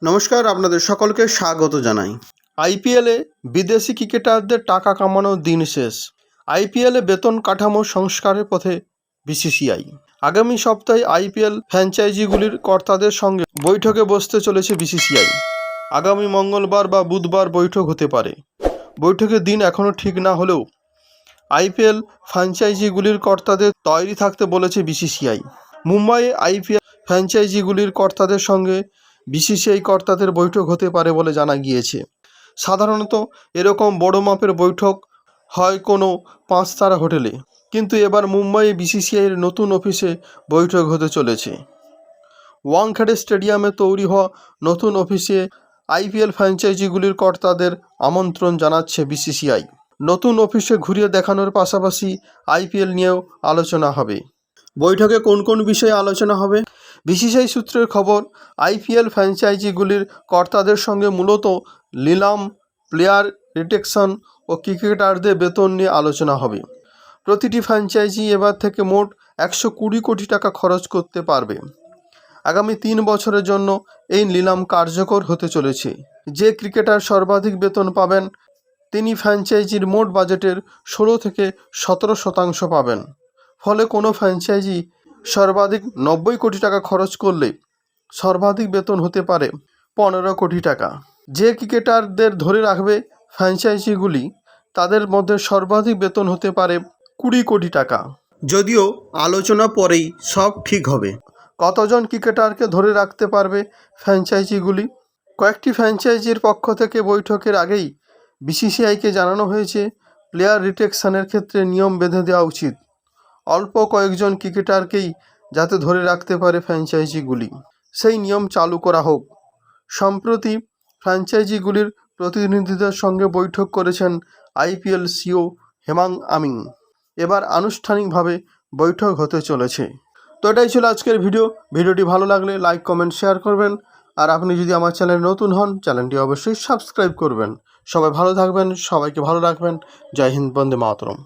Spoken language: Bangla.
নমস্কার, আপনাদের সকলকে স্বাগত জানাই। আইপিএলে বিদেশি ক্রিকেটারদের টাকা কামানোর দিন শেষ। আইপিএলে বেতন কাঠামো সংস্কারের পথে বিসিসিআই। আগামী সপ্তাহে আইপিএল ফ্র্যাঞ্চাইজিগুলির কর্তাদের সঙ্গে বৈঠকে বসতে চলেছে বিসিসিআই। আগামী মঙ্গলবার বা বুধবার বৈঠক হতে পারে। বৈঠকের দিন এখনও ঠিক না হলেও আইপিএল ফ্র্যাঞ্চাইজিগুলির কর্তাদের তৈরি থাকতে বলেছে বিসিসিআই। মুম্বাইয়ে আইপিএল ফ্র্যাঞ্চাইজিগুলির কর্তাদের সঙ্গে বিসিসিআই কর্তাদের বৈঠক হতে পারে বলে জানা গিয়েছে। সাধারণত এরকম বড় মাপের বৈঠক হয় কোনো 5 তারা হোটেলে, কিন্তু এবার মুম্বাইয়ে বিসিসিআইয়ের নতুন অফিসে বৈঠক হতে চলেছে। ওয়াংখেড়ে স্টেডিয়ামে তৈরি হওয়া নতুন অফিসে আইপিএল ফ্র্যাঞ্চাইজিগুলির কর্তাদের আমন্ত্রণ জানাচ্ছে বিসিসিআই। নতুন অফিসে ঘুরিয়ে দেখানোর পাশাপাশি আইপিএল নিয়েও আলোচনা হবে। বৈঠকে কোন কোন বিষয়ে আলোচনা হবে? বিসিসিআই সূত্রের খবর, আইপিএল ফ্র্যাঞ্চাইজিগুলির কর্তাদের সঙ্গে মূলত নিলাম, প্লেয়ার রিটেনশন ও ক্রিকেটারদের বেতন নিয়ে আলোচনা হবে। প্রতিটি ফ্র্যাঞ্চাইজি এবার থেকে মোট 120 কোটি টাকা খরচ করতে পারবে। আগামী 3 বছরের জন্য এই নিলাম কার্যকর হতে চলেছে। যে ক্রিকেটার সর্বাধিক বেতন পাবেন তিনি ফ্র্যাঞ্চাইজির মোট বাজেটের 16 থেকে 17% পাবেন। ফলে কোনো ফ্র্যাঞ্চাইজি সর্বাধিক 90 কোটি টাকা খরচ করলে সর্বাধিক বেতন হতে পারে 15 কোটি টাকা। যে ক্রিকেটারদের ধরে রাখবে ফ্র্যাঞ্চাইজিগুলি তাদের মধ্যে সর্বাধিক বেতন হতে পারে 20 কোটি টাকা। যদিও আলোচনা পরেই সব ঠিক হবে। কতজন ক্রিকেটারকে ধরে রাখতে পারবে ফ্র্যাঞ্চাইজিগুলি? কয়েকটি ফ্র্যাঞ্চাইজির পক্ষ থেকে বৈঠকের আগেই বিসিসিআইকে জানানো হয়েছে প্লেয়ার রিটেনশনের ক্ষেত্রে নিয়ম বেঁধে দেওয়া উচিত। অল্প কয়েকজন ক্রিকেটারকেই যাতে ধরে রাখতে পারে ফ্র্যাঞ্চাইজিগুলি, সেই নিয়ম চালু করা হোক। সম্প্রতি ফ্র্যাঞ্চাইজিগুলির প্রতিনিধিদের সঙ্গে বৈঠক করেছেন আইপিএল সিইও হেমাং আমিং। এবার আনুষ্ঠানিকভাবে বৈঠক হতে চলেছে। তো এটাই ছিল আজকের ভিডিওটি ভালো লাগলে লাইক, কমেন্ট, শেয়ার করবেন। আর আপনি যদি আমার চ্যানেলে নতুন হন, চ্যানেলটি অবশ্যই সাবস্ক্রাইব করবেন। সবাই ভালো থাকবেন, সবাইকে ভালো রাখবেন। জয় হিন্দ, বন্দে মাতরম।